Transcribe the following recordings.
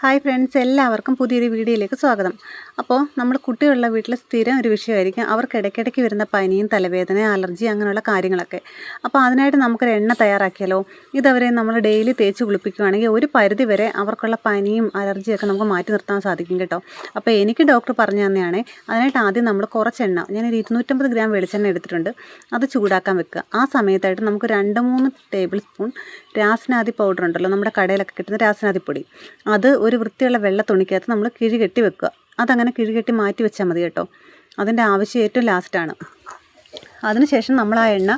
Hi friends, എല്ലാവർക്കും പുതിയൊരു വീഡിയോയിലേക്ക് സ്വാഗതം. അപ്പോൾ നമ്മൾ കുട്ടികളുള്ള വീട്ടിൽ സ്ഥിരം ഒരു വിഷയമായിരിക്കും അവർക്ക് ഇടയ്ക്കിടയ്ക്ക് വരുന്ന പനിയും തലവേദന, അലർജി അങ്ങനെയുള്ള കാര്യങ്ങളൊക്കെ. അപ്പോൾ അതിനായിട്ട് നമുക്കൊരു എണ്ണ തയ്യാറാക്കിയാലോ. ഇതവരെ നമ്മൾ ഡെയിലി തേച്ച് കുളിപ്പിക്കുകയാണെങ്കിൽ ഒരു പരിധി വരെ അവർക്കുള്ള പനിയും അലർജിയൊക്കെ നമുക്ക് മാറ്റി നിർത്താൻ സാധിക്കും കേട്ടോ. അപ്പോൾ എനിക്ക് ഡോക്ടർ പറഞ്ഞു തന്നെയാണ്. അതിനായിട്ട് ആദ്യം നമ്മൾ കുറച്ച് എണ്ണ, ഞാനൊരു 250 ഗ്രാം വെളിച്ചെണ്ണ എടുത്തിട്ടുണ്ട്, അത് ചൂടാക്കാൻ വെക്കുക. ആ സമയത്തായിട്ട് നമുക്ക് 2-3 ടേബിൾ സ്പൂൺ രാസ്നാദി പൗഡർ ഉണ്ടല്ലോ, നമ്മുടെ കടയിലൊക്കെ കിട്ടുന്ന രാസ്നാദി പൊടി, അത് ഒരു വൃത്തിയുള്ള വെള്ള തുണിക്കകത്ത് നമ്മൾ കിഴികെട്ടി വെക്കുക. അതങ്ങനെ കിഴികെട്ടി മാറ്റി വെച്ചാൽ മതി കേട്ടോ. അതിൻ്റെ ആവശ്യം ഏറ്റവും ലാസ്റ്റാണ്. അതിനുശേഷം നമ്മൾ ആ എണ്ണ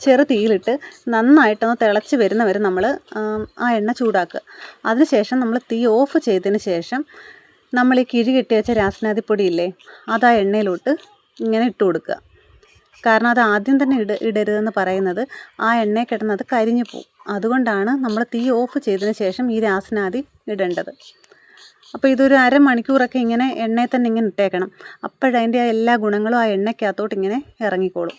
ചെറു തീയിലിട്ട് നന്നായിട്ടൊന്ന് തിളച്ച് വരുന്നവരെ നമ്മൾ ആ എണ്ണ ചൂടാക്കുക. അതിനുശേഷം നമ്മൾ തീ ഓഫ് ചെയ്തതിന് ശേഷം നമ്മൾ ഈ കിഴികെട്ടി വെച്ച രാസ്നാദിപ്പൊടിയില്ലേ, അത് ആ എണ്ണയിലോട്ട് ഇങ്ങനെ ഇട്ട് കൊടുക്കുക. കാരണം അത് ആദ്യം തന്നെ ഇടരുതെന്ന് പറയുന്നത്, ആ എണ്ണയിൽ കിടന്നത് കരിഞ്ഞു പോകും. അതുകൊണ്ടാണ് നമ്മൾ തീ ഓഫ് ചെയ്തതിന് ശേഷം ഈ രാസ്നാദി ഇടേണ്ടത്. അപ്പോൾ ഇതൊരു അരമണിക്കൂറൊക്കെ ഇങ്ങനെ എണ്ണയിൽ തന്നെ ഇങ്ങനെ ഇട്ടേക്കണം. അപ്പോഴതിൻ്റെ എല്ലാ ഗുണങ്ങളും ആ എണ്ണയ്ക്കകത്തോട്ട് ഇങ്ങനെ ഇറങ്ങിക്കോളും.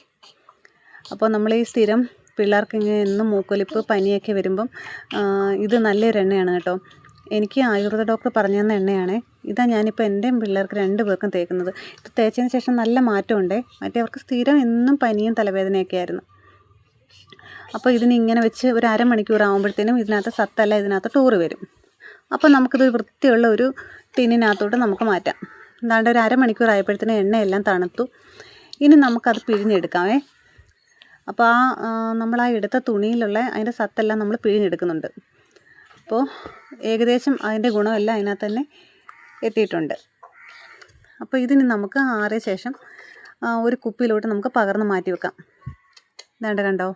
അപ്പോൾ നമ്മൾ ഈ സ്ഥിരം പിള്ളേർക്ക് ഇങ്ങനെ എന്നും മൂക്കൊലിപ്പ് പനിയൊക്കെ വരുമ്പം ഇത് നല്ലൊരു എണ്ണയാണ് കേട്ടോ. എനിക്ക് ആയുർവേദ ഡോക്ടർ പറഞ്ഞു തന്ന എണ്ണയാണ്. ഇതാ ഞാനിപ്പോൾ എൻ്റെയും പിള്ളേർക്ക് 2 പേർക്കും തേക്കുന്നത്. ഇത് തേച്ചതിന് ശേഷം നല്ല മാറ്റമുണ്ട്. മറ്റേ അവർക്ക് സ്ഥിരം എന്നും പനിയും തലവേദനയൊക്കെ ആയിരുന്നു. അപ്പോൾ ഇതിനിങ്ങനെ വെച്ച് ഒരു അരമണിക്കൂർ ആകുമ്പോഴത്തേനും ഇതിനകത്ത് സത്തല്ല ഇതിനകത്ത് ടൂറ് വരും. അപ്പോൾ നമുക്കിത് വൃത്തിയുള്ള ഒരു ടിന്നിനകത്തോട്ട് നമുക്ക് മാറ്റാം. എന്താണ്ട് ഒരു അരമണിക്കൂർ ആയപ്പോഴത്തേനും എണ്ണയെല്ലാം തണുത്തു. ഇനി നമുക്കത് പിഴിഞ്ഞെടുക്കാമേ. അപ്പോൾ നമ്മൾ ആ എടുത്ത തുണിയിലുള്ള അതിൻ്റെ സത്തെല്ലാം നമ്മൾ പിഴിഞ്ഞെടുക്കുന്നുണ്ട്. അപ്പോൾ ഏകദേശം അതിൻ്റെ ഗുണമെല്ലാം അതിനകത്ത് തന്നെ എത്തിയിട്ടുണ്ട്. അപ്പോൾ ഇതിന് നമുക്ക് ആറിയ ശേഷം ഒരു കുപ്പിയിലോട്ട് നമുക്ക് പകർന്ന് മാറ്റി വെക്കാം. ഇതാണ്ട് കണ്ടോ,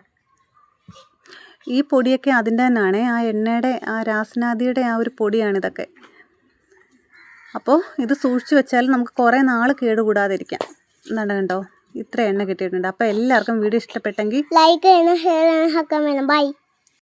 ഈ പൊടിയൊക്കെ അതിൻ്റെ തന്നെയാണ്. ആ എണ്ണയുടെ ആ രാസ്നാദിയുടെ ആ ഒരു പൊടിയാണിതൊക്കെ. അപ്പോൾ ഇത് സൂക്ഷിച്ച് വെച്ചാൽ നമുക്ക് കുറേ നാൾ കേടുകൂടാതിരിക്കാം. എന്താണ്ട് കണ്ടോ, ഇത്ര എണ്ണ കിട്ടിയിട്ടുണ്ട്. അപ്പോൾ എല്ലാവർക്കും വീഡിയോ ഇഷ്ടപ്പെട്ടെങ്കിൽ ലൈക്ക് ചെയ്യണം, ഷെയർ ചെയ്യണം, ബൈ.